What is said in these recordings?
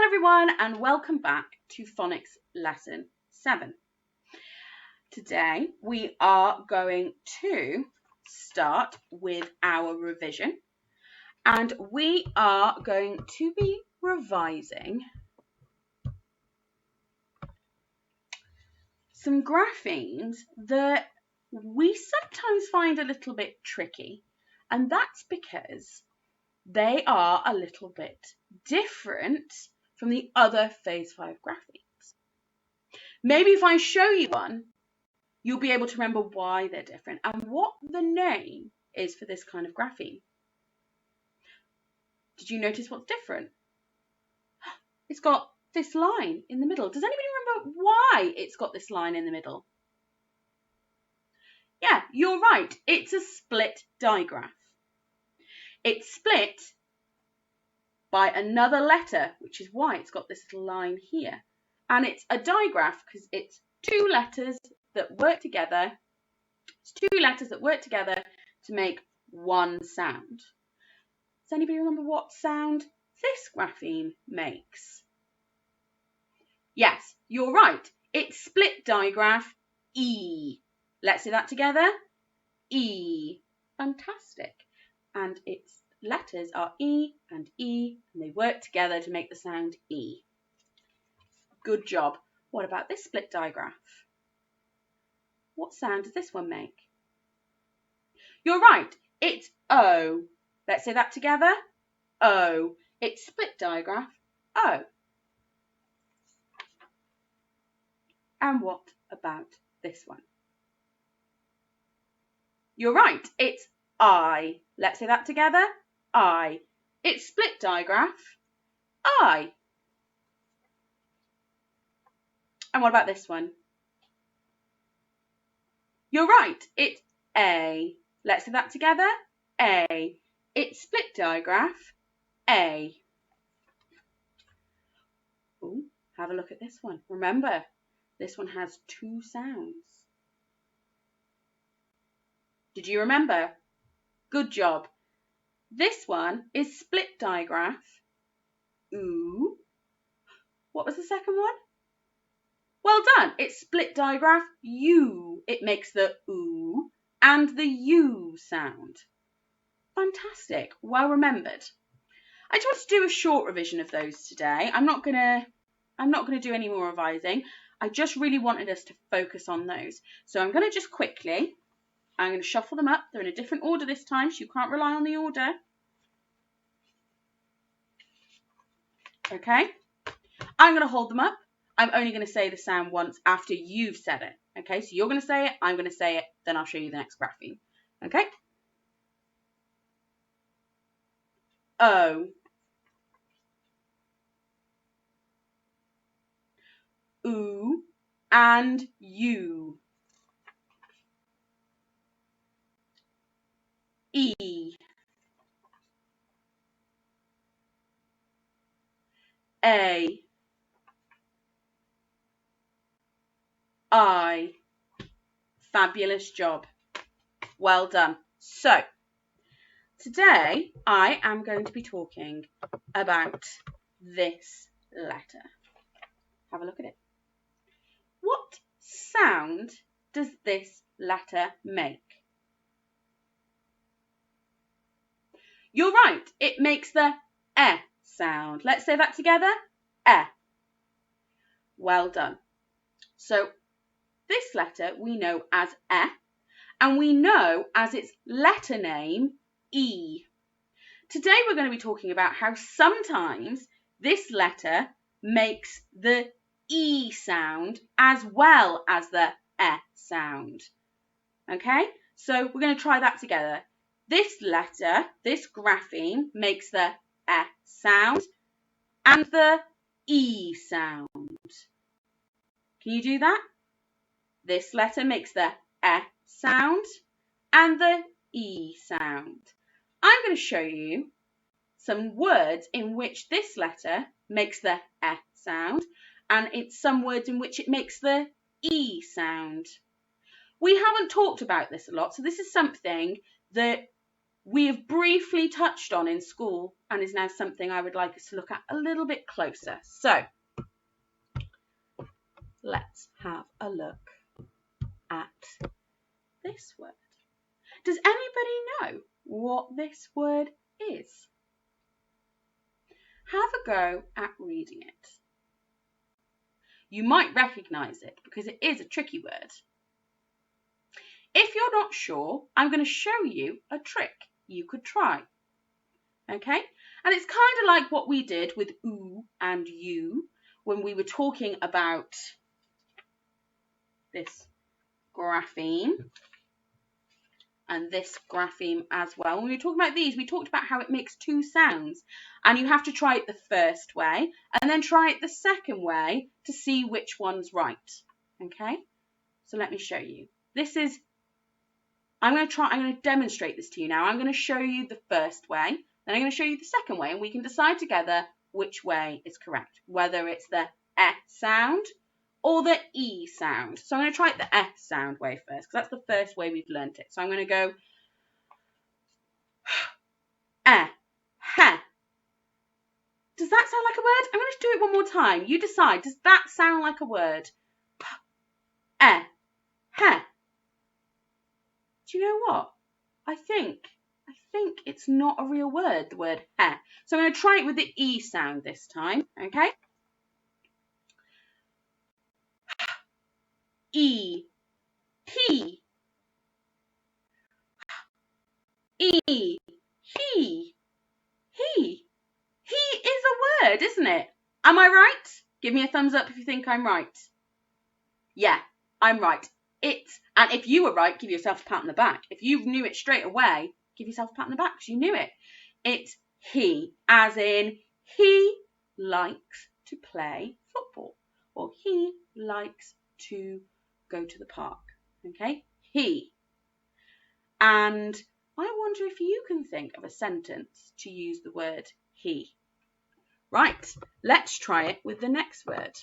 everyone, and welcome back to Phonics Lesson 7. Today we are going to start with our revision, and we are going to be revising some graphemes that we sometimes find a little bit tricky, and that's because they are a little bit different from the other Phase 5 graphemes. Maybe if I show you one, you'll be able to remember why they're different and what the name is for this kind of grapheme. Did you notice what's different? It's got this line in the middle. Does anybody remember why it's got this line in the middle? Yeah, you're right. It's a split digraph. It's split by another letter, which is why it's got this little line here. And it's a digraph because it's two letters that work together. It's two letters that work together to make one sound. Does anybody remember what sound this grapheme makes? Yes, you're right. It's split digraph E. Let's say that together. E. Fantastic. And its letters are E, and they work together to make the sound E. Good job. What about this split digraph? What sound does this one make? You're right. It's O. Let's say that together. O. It's split digraph O. And what about this one? You're right. It's I. Let's say that together. I. It's split digraph I. And what about this one? You're right. It's A. Let's say that together. A. It's split digraph A. Ooh, have a look at this one. Remember, this one has two sounds. Did you remember? Good job. This one is split digraph oo. What was the second one? Well done. It's split digraph U. It makes the oo and the U sound. Fantastic. Well remembered. I just want to do a short revision of those today. I'm not gonna do any more revising. I just really wanted us to focus on those. So I'm gonna just quickly, I'm gonna shuffle them up. They're in a different order this time, so you can't rely on the order. Okay. I'm gonna hold them up. I'm only going to say the sound once after you've said it. Okay, so you're going to say it, I'm going to say it, then I'll show you the next grapheme. Okay? O. Oo and U. E. A. I. Fabulous job. Well done. So, today I am going to be talking about this letter. Have a look at it. What sound does this letter make? You're right. It makes the E sound. Let's say that together. E. Well done. So, this letter we know as E, and we know as its letter name E. Today we're going to be talking about how sometimes this letter makes the E sound as well as the E sound. Okay, so we're going to try that together. This letter, this grapheme, makes the E sound and the E sound. Can you do that? This letter makes the E sound and the E sound. I'm going to show you some words in which this letter makes the E sound, and it's some words in which it makes the E sound. We haven't talked about this a lot, so this is something that we have briefly touched on in school and is now something I would like us to look at a little bit closer. So let's have a look at this word. Does anybody know what this word is? Have a go at reading it. You might recognise it because it is a tricky word. If you're not sure, I'm going to show you a trick you could try. Okay? And it's kind of like what we did with oo and you when we were talking about this grapheme and this grapheme as well. When we were talking about these, we talked about how it makes two sounds and you have to try it the first way and then try it the second way to see which one's right. Okay? So let me show you. I'm going to demonstrate this to you now. I'm going to show you the first way, then I'm going to show you the second way, and we can decide together which way is correct, whether it's the eh sound or the e sound. So I'm going to try it the eh sound way first, because that's the first way we've learnt it. So I'm going to go eh, heh. Does that sound like a word? I'm going to do it one more time. You decide. Does that sound like a word? P, eh, heh. Do you know what? I think it's not a real word, the word heh. So I'm going to try it with the e sound this time, okay? E, he, e, he, he. He is a word, isn't it? Am I right? Give me a thumbs up if you think I'm right. Yeah, I'm right. And if you were right, give yourself a pat on the back. If you knew it straight away, give yourself a pat on the back because you knew it. It's he, as in he likes to play football or he likes to go to the park. Okay, he. And I wonder if you can think of a sentence to use the word he. Right, let's try it with the next word.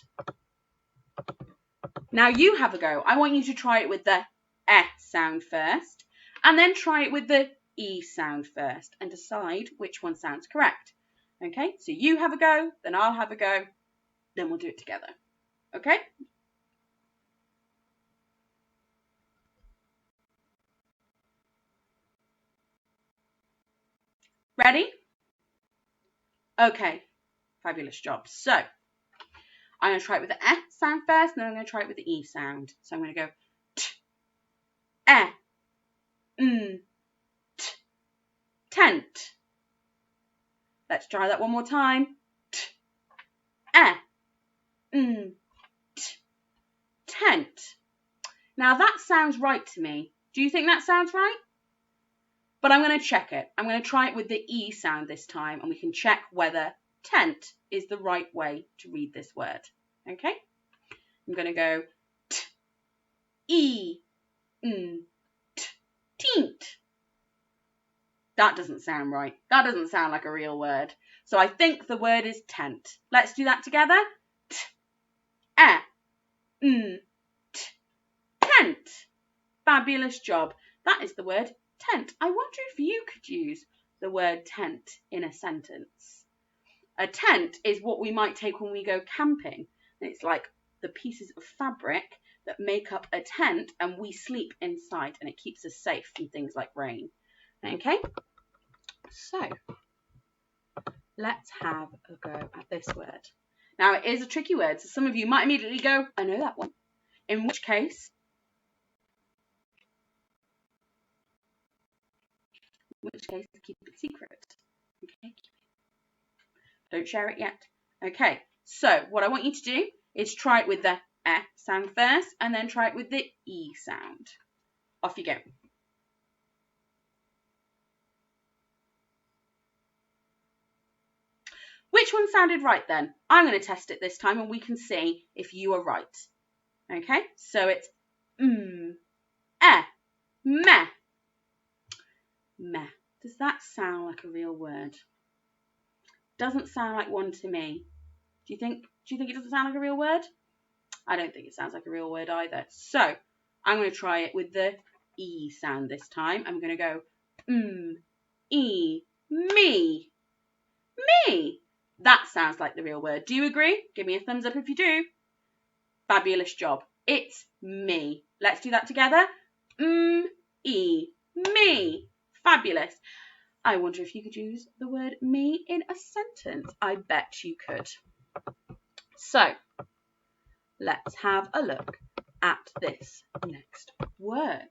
Now you have a go. I want you to try it with the eh sound first and then try it with the e sound first and decide which one sounds correct. Okay, so you have a go, then I'll have a go, then we'll do it together. Okay? Ready? Okay, fabulous job. So, I'm going to try it with the eh sound first, and then I'm going to try it with the e sound. So I'm going to go t, eh, t, tent. Let's try that one more time. T, eh, t, tent. Now that sounds right to me. Do you think that sounds right? But I'm going to check it. I'm going to try it with the e sound this time, and we can check whether tent is the right way to read this word. Okay? I'm going to go t, e, t, teent. That doesn't sound right. That doesn't sound like a real word. So I think the word is tent. Let's do that together. T, eh, t, tent. Fabulous job. That is the word tent. I wonder if you could use the word tent in a sentence. A tent is what we might take when we go camping. It's like the pieces of fabric that make up a tent and we sleep inside and it keeps us safe from things like rain. Okay, so let's have a go at this word. Now it is a tricky word, so some of you might immediately go, I know that one. In which case, keep it secret. Okay, don't share it yet. Okay, so what I want you to do is try it with the eh sound first and then try it with the e sound. Off you go. Which one sounded right then? I'm going to test it this time and we can see if you are right. Okay, so it's eh, meh. Meh. Does that sound like a real word? Doesn't sound like one to me. Do you think it doesn't sound like a real word? I don't think it sounds like a real word either. So I'm going to try it with the e sound this time. I'm going to go E, me, me. That sounds like the real word. Do you agree? Give me a thumbs up if you do. Fabulous job. It's me. Let's do that together. E, me. Fabulous. I wonder if you could use the word me in a sentence. I bet you could. So, let's have a look at this next word.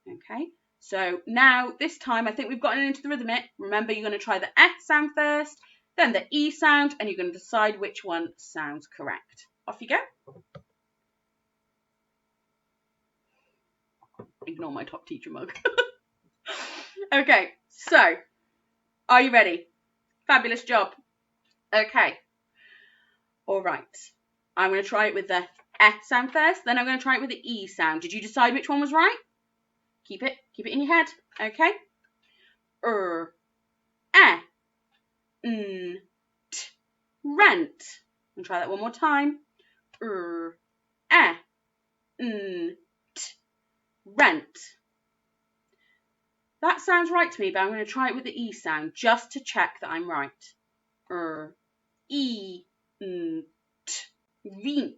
Okay, so now this time I think we've gotten into the rhythm. Remember, you're going to try the F sound first, then the E sound, and you're going to decide which one sounds correct. Off you go. Ignore my top teacher mug. Okay, so are you ready? Fabulous job. Okay. All right. I'm going to try it with the F sound first, then I'm going to try it with the E sound. Did you decide which one was right? Keep it in your head. Okay. T, rent. I'll try that one more time. T, rent. That sounds right to me, but I'm going to try it with the E sound just to check that I'm right. E, t, rent.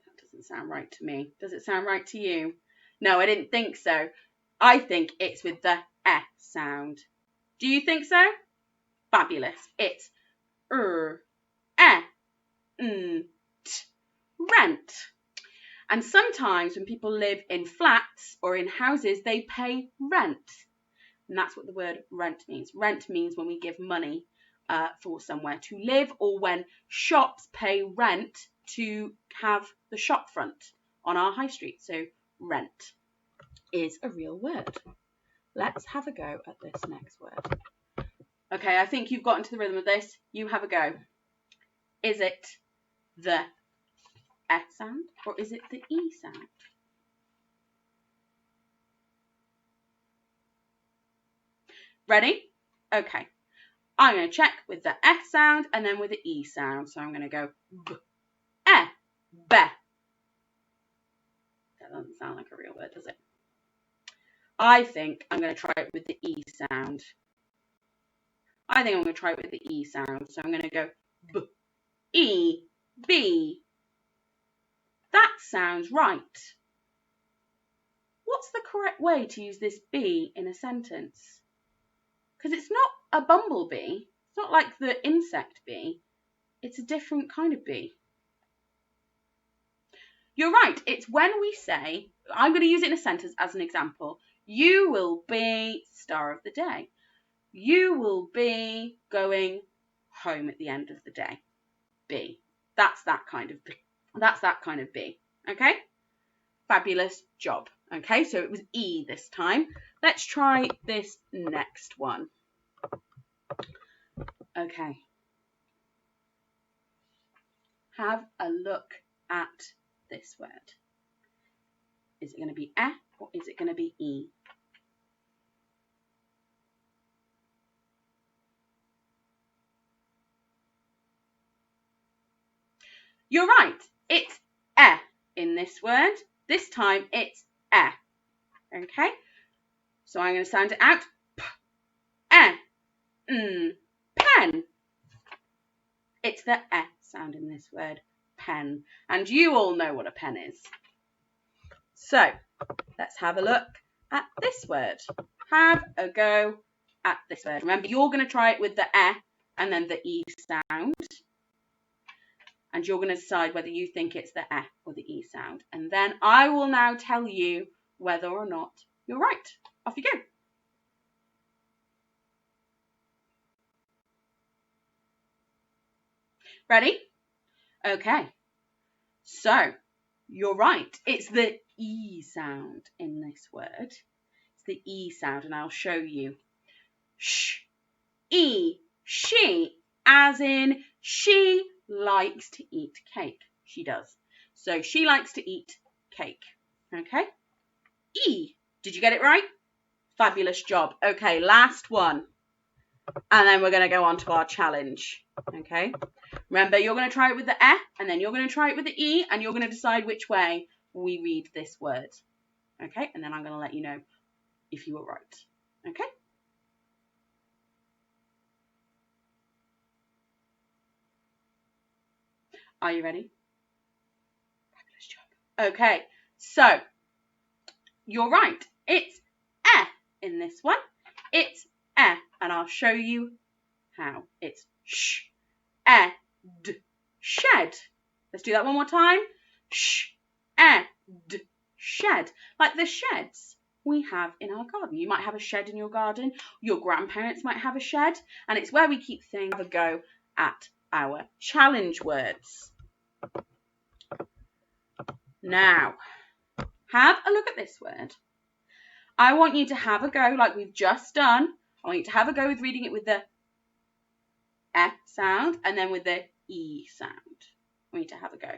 That doesn't sound right to me. Does it sound right to you? No, I didn't think so. I think it's with the F sound. Do you think so? Fabulous. It's rent. And sometimes when people live in flats or in houses, they pay rent. And that's what the word rent means. Rent means when we give money for somewhere to live, or when shops pay rent to have the shop front on our high street. So rent is a real word. Let's have a go at this next word. Okay, I think you've got into the rhythm of this. You have a go. Is it the F sound or is it the E sound? Ready? Okay. I'm going to check with the F sound and then with the E sound. So I'm going to go B, E, be. That doesn't sound like a real word, does it? I think I'm going to try it with the E sound. I think I'm going to try it with the E sound. So I'm going to go B, E, B. That sounds right. What's the correct way to use this B in a sentence? Because it's not a bumblebee. It's not like the insect bee. It's a different kind of bee. You're right. It's when we say, I'm going to use it in a sentence as an example. You will be star of the day. You will be going home at the end of the day. Be. That's that kind of bee. That's that kind of bee. Okay? Fabulous job. Okay, so it was E this time. Let's try this next one. Okay. Have a look at this word. Is it going to be F or is it going to be E? You're right. It's E in this word. This time it's E. Okay? So I'm going to sound it out. P, pen. It's the E sound in this word, pen. And you all know what a pen is. So let's have a look at this word. Have a go at this word. Remember, you're going to try it with the E and then the E sound. And you're going to decide whether you think it's the F or the E sound. And then I will now tell you whether or not you're right. Off you go. Ready? Okay. So, you're right. It's the E sound in this word. It's the E sound, and I'll show you. Sh, E, she, as in she likes to eat cake. She does. So she likes to eat cake. Okay? E. Did you get it right? Fabulous job. Okay, last one. And then we're going to go on to our challenge. Okay? Remember, you're going to try it with the F, and then you're going to try it with the E, and you're going to decide which way we read this word. Okay? And then I'm going to let you know if you were right. Okay? Are you ready? Fabulous job. Okay, so you're right. It's in this one. It's and I'll show you how. It's d, shed. Let's do that one more time. D, shed. Like the sheds we have in our garden. You might have a shed in your garden. Your grandparents might have a shed. And it's where we keep things. Have a go at our challenge words. Now, have a look at this word. I want you to have a go like we've just done. I want you to have a go with reading it with the sound and then with the E sound. I want you to have a go.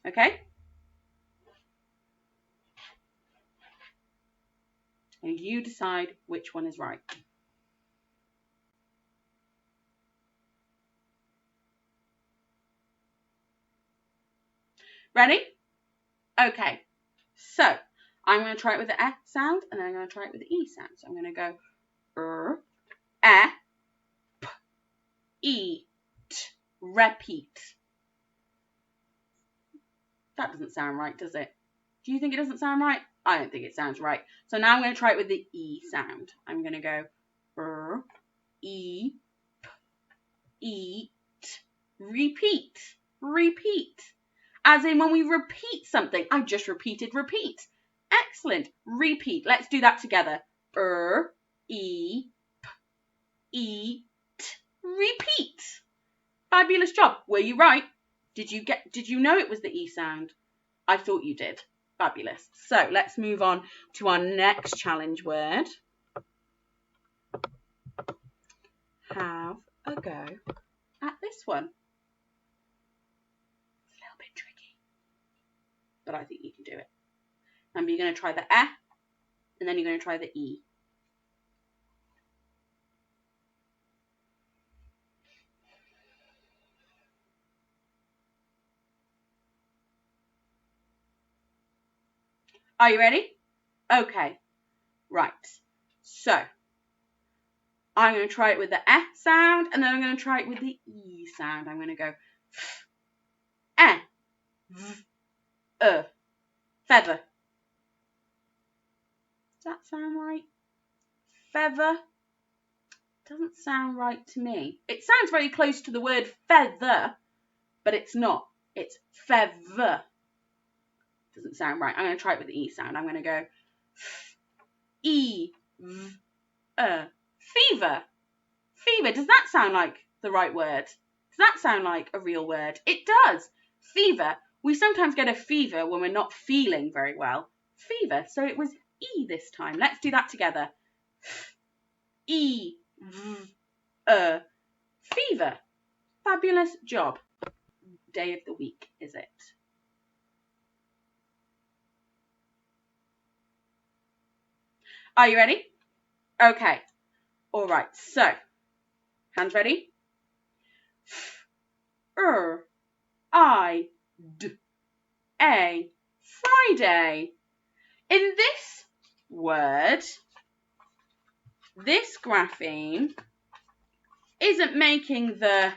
Okay? And you decide which one is right. Ready? Okay. So, I'm going to try it with the sound and then I'm going to try it with the E sound. So I'm going to go p, E, t, repeat. That doesn't sound right, does it? Do you think it doesn't sound right? I don't think it sounds right. So now I'm going to try it with the E sound. I'm going to go E, p, E, t, repeat, repeat. As in when we repeat something. I just repeated repeat. Excellent. Repeat. Let's do that together. E, p, E, t, repeat. Fabulous job. Were you right? Did you know it was the E sound? I thought you did. Fabulous. So let's move on to our next challenge word. Have a go at this one. It's a little bit tricky, but I think you can do it. Remember, you're going to try the and then you're going to try the E. Are you ready? Okay. Right. So, I'm going to try it with the sound, and then I'm going to try it with the E sound. I'm going to go feather. Does that sound right? Feather? Doesn't sound right to me. It sounds very close to the word feather, but it's not. It's feather. Doesn't sound right. I'm going to try it with the E sound. I'm going to go fever. Fever. Does that sound like the right word? Does that sound like a real word? It does. Fever. We sometimes get a fever when we're not feeling very well. Fever. So it was E this time. Let's do that together. Fever. Fabulous job. Day of the week, is it? Are you ready? Okay. All right. So, hands ready? Friday. In this word, this grapheme isn't making the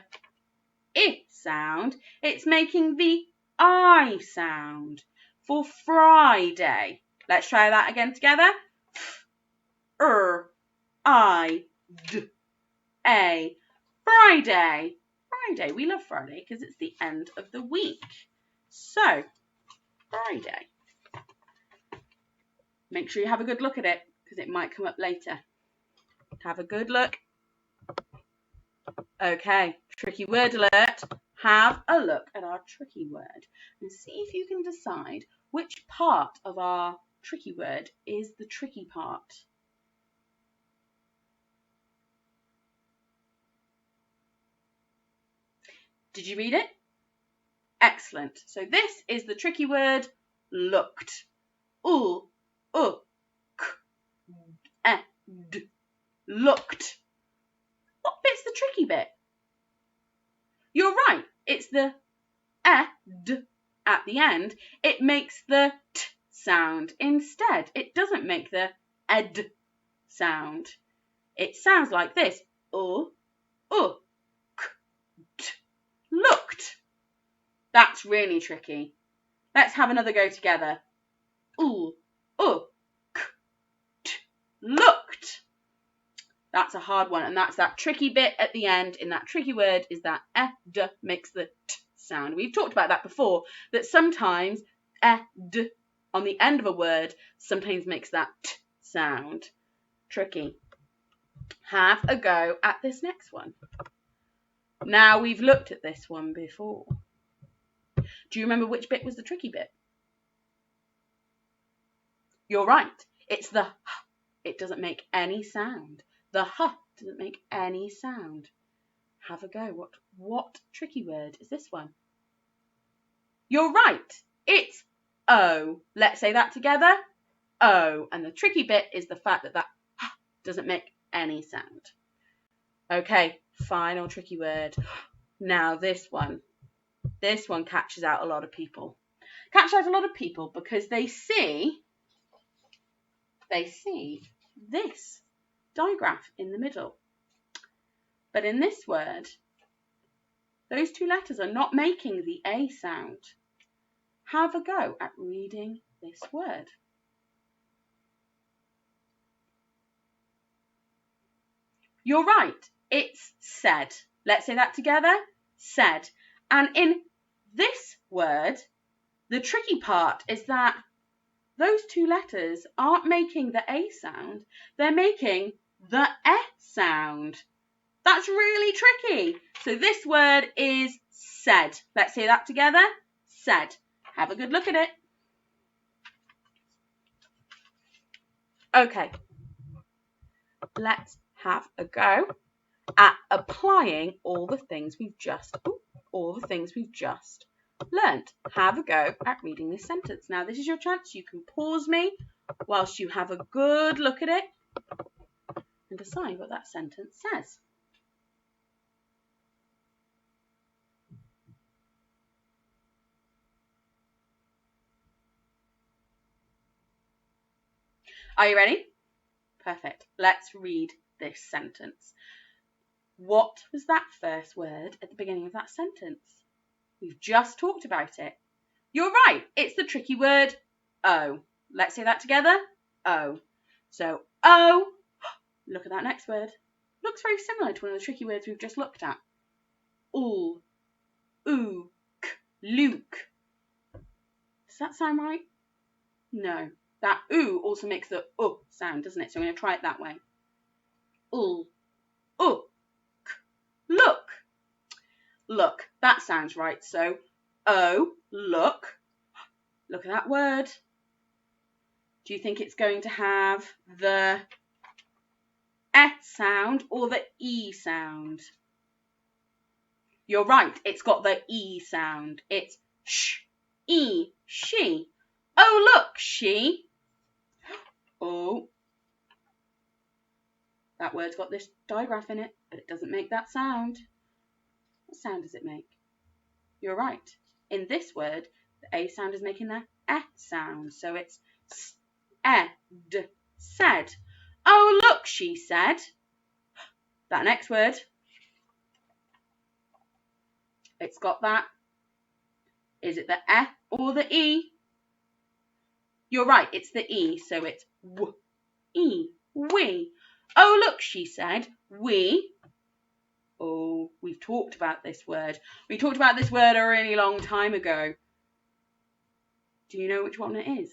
I sound, it's making the I sound for Friday. Let's try that again together. Friday. Friday. We love Friday because it's the end of the week. So, Friday. Make sure you have a good look at it because it might come up later. Have a good look. Okay, tricky word alert. Have a look at our tricky word and see if you can decide which part of our tricky word is the tricky part. Did you read it? Excellent. So this is the tricky word looked. Looked. What bit's the tricky bit? You're right. It's the d at the end. It makes the t sound instead. It doesn't make the ed sound. It sounds like this. K, t, looked. That's really tricky. Let's have another go together. K, t, looked. That's a hard one, and that's that tricky bit at the end. In that tricky word is that d makes the t sound. We've talked about that before, that sometimes d on the end of a word sometimes makes that t sound. Tricky. Have a go at this next one. Now, we've looked at this one before. Do you remember which bit was the tricky bit? You're right. It's the h. It doesn't make any sound. The h doesn't make any sound. Have a go. What tricky word is this one? You're right. It's O. Let's say that together. O. And the tricky bit is the fact that h doesn't make any sound. Okay, final tricky word. Now this one catches out a lot of people. Catches out a lot of people because they see this digraph in the middle. But in this word, those two letters are not making the A sound. Have a go at reading this word. You're right, it's said. Let's say that together. Said. And in this word, the tricky part is that those two letters aren't making the A sound, they're making the E sound. That's really tricky. So this word is said. Let's say that together. Said. Have a good look at it. Okay. Let's have a go at applying all the things we've just learnt. Have a go at reading this sentence. Now, this is your chance. You can pause me whilst you have a good look at it and decide what that sentence says. Are you ready? Perfect. Let's read this sentence. What was that first word at the beginning of that sentence? We've just talked about it. You're right. It's the tricky word O. Let's say that together. O. So O. Look at that next word. Looks very similar to one of the tricky words we've just looked at. All. Ook. Luke. Does that sound right? No. That oo also makes the sound, doesn't it? So I'm going to try it that way. All. Ook. Look. Look. That sounds right. So O. Look. Look at that word. Do you think it's going to have the E sound or the E sound? You're right. It's got the E sound. It's sh, E, she. Oh, look, she. Oh. That word's got this digraph in it, but it doesn't make that sound. What sound does it make? You're right. In this word, the A sound is making the E sound. So it's s-e-d, said. Oh, look, she said. That next word, it's got that. Is it the E or the E? You're right, it's the E, so it's w-e, we. Oh, look, she said, we. Oh, we've talked about this word. We talked about this word a really long time ago. Do you know which one it is?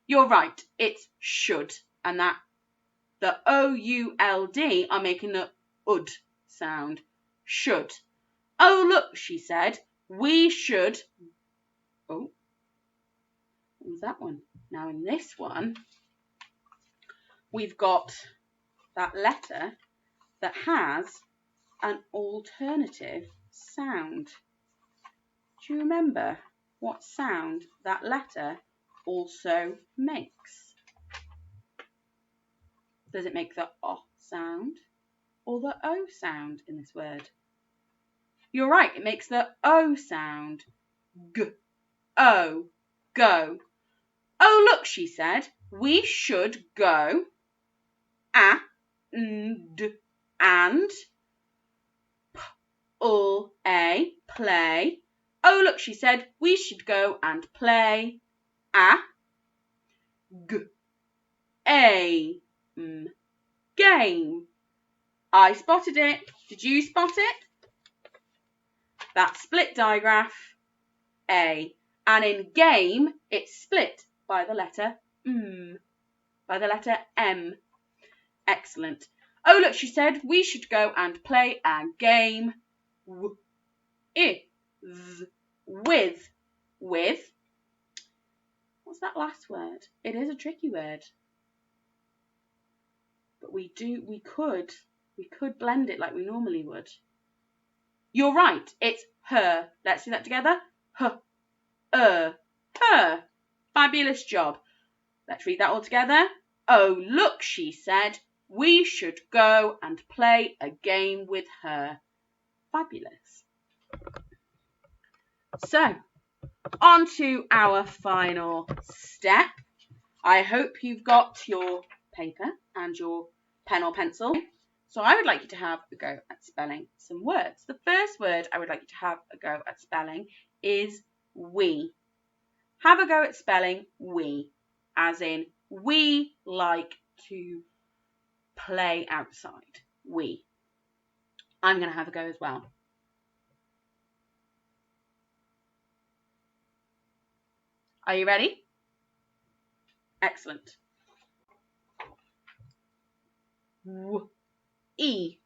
You're right, it's should, and that the O-U-L-D are making the ud sound. Should. Oh, look, she said, we should. Oh, what was that one? Now in this one, we've got that letter that has an alternative sound. Do you remember what sound that letter also makes? Does it make the O sound or the O sound in this word? You're right, it makes the O sound. G, O, go. Oh, look, she said, we should go. and, and, play. Oh, look, she said, we should go and play game. I spotted it. Did you spot it? That's split digraph A. And in game, it's split by the letter M. Excellent. Oh, look, she said, we should go and play a game with. What's that last word? It is a tricky word. But we could blend it like we normally would. You're right, it's her. Let's do that together. Her. Fabulous job. Let's read that all together. Oh, look, she said, we should go and play a game with her. Fabulous. So, on to our final step. I hope you've got your paper and your pen or pencil. So I would like you to have a go at spelling some words. The first word I would like you to have a go at spelling is we. Have a go at spelling we, as in we like to play outside. We. I'm going to have a go as well. Are you ready? Excellent. We.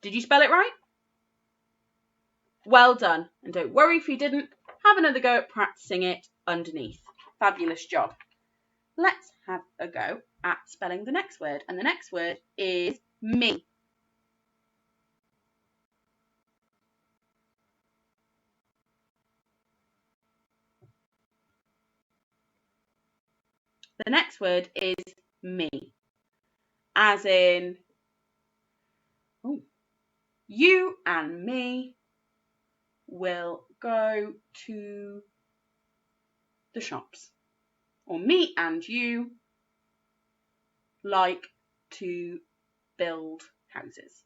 Did you spell it right? Well done. And don't worry if you didn't. Have another go at practicing it underneath. Fabulous job. Let's have a go at spelling the next word. And the next word is me. The next word is me. As in, you and me will go to the shops. Or me and you like to build houses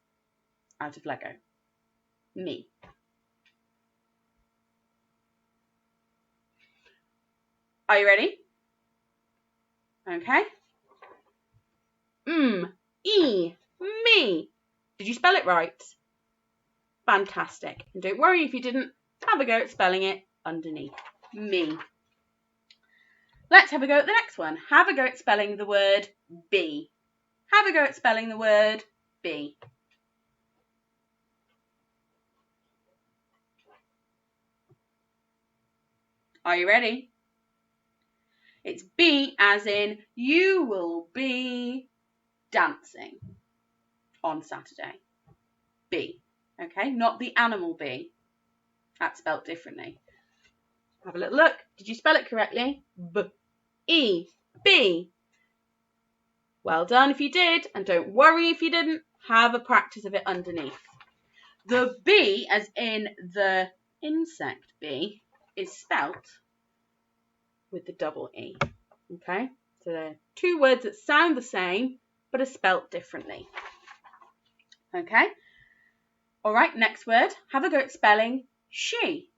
out of Lego. Me. Are you ready? Okay. Me. Did you spell it right? Fantastic. And don't worry if you didn't. Have a go at spelling it underneath. Me. Let's have a go at the next one. Have a go at spelling the word be. Have a go at spelling the word be. Are you ready? It's be as in you will be dancing on Saturday. Be. Okay, not the animal bee. That's spelt differently. Have a little look. Did you spell it correctly? B-E. Be. Well done if you did, and don't worry if you didn't. Have a practice of it underneath. The bee, as in the insect bee, is spelt with the double E. Okay, so they're two words that sound the same, but are spelt differently. Okay, all right, next word. Have a go at spelling she.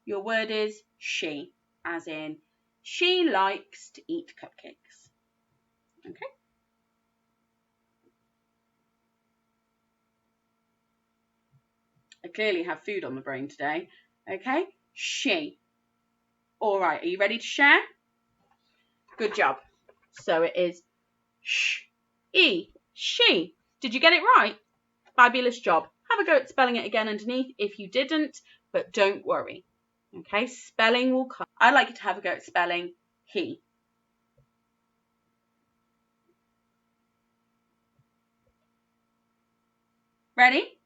Your word is she, as in she likes to eat cupcakes. Okay. I clearly have food on the brain today. Okay, she. All right, are you ready to share? Good job. So it is sh-e, she. Did you get it right? Fabulous job. Have a go at spelling it again underneath if you didn't, but don't worry. Okay, spelling will come. I'd like you to have a go at spelling he. Ready?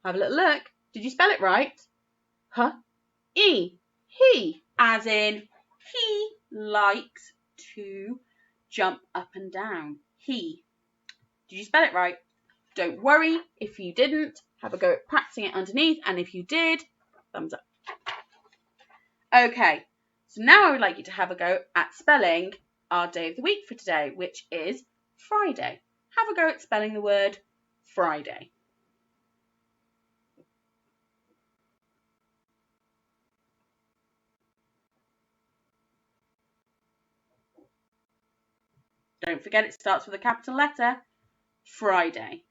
Have a little look. Did you spell it right? He. As in, he likes to jump up and down. He. Did you spell it right? Don't worry if you didn't. Have a go at practicing it underneath, and if you did, thumbs up. Okay, so now I would like you to have a go at spelling our day of the week for today, which is Friday. Have a go at spelling the word Friday. Don't forget it starts with a capital letter. Friday.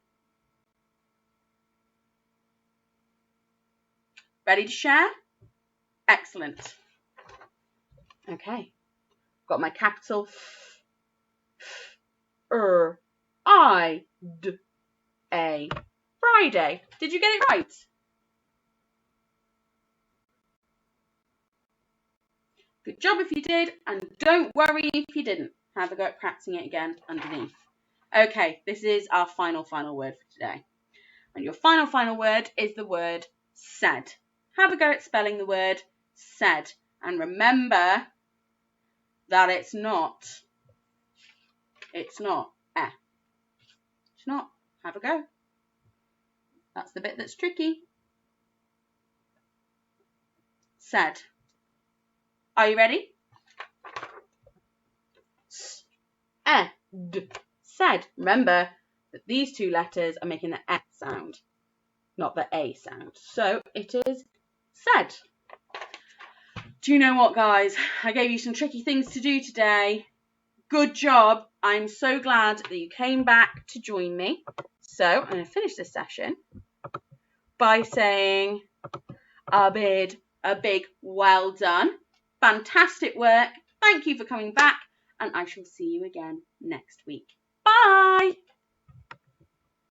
Ready to share? Excellent. Okay. Got my capital I-D-A. Friday. Did you get it right? Good job if you did, and don't worry if you didn't. Have a go at practicing it again underneath. Okay, this is our final word for today. And your final word is the word said. Have a go at spelling the word said. And remember that it's not eh. It's not. Have a go. That's the bit that's tricky. Said. Are you ready? S-E-D. Said. Remember that these two letters are making the S sound, not the A sound. So it is said. Do you know what, guys? I gave you some tricky things to do today. Good job. I'm so glad that you came back to join me. So I'm going to finish this session by saying a big well done. Fantastic work. Thank you for coming back, and I shall see you again next week. Bye.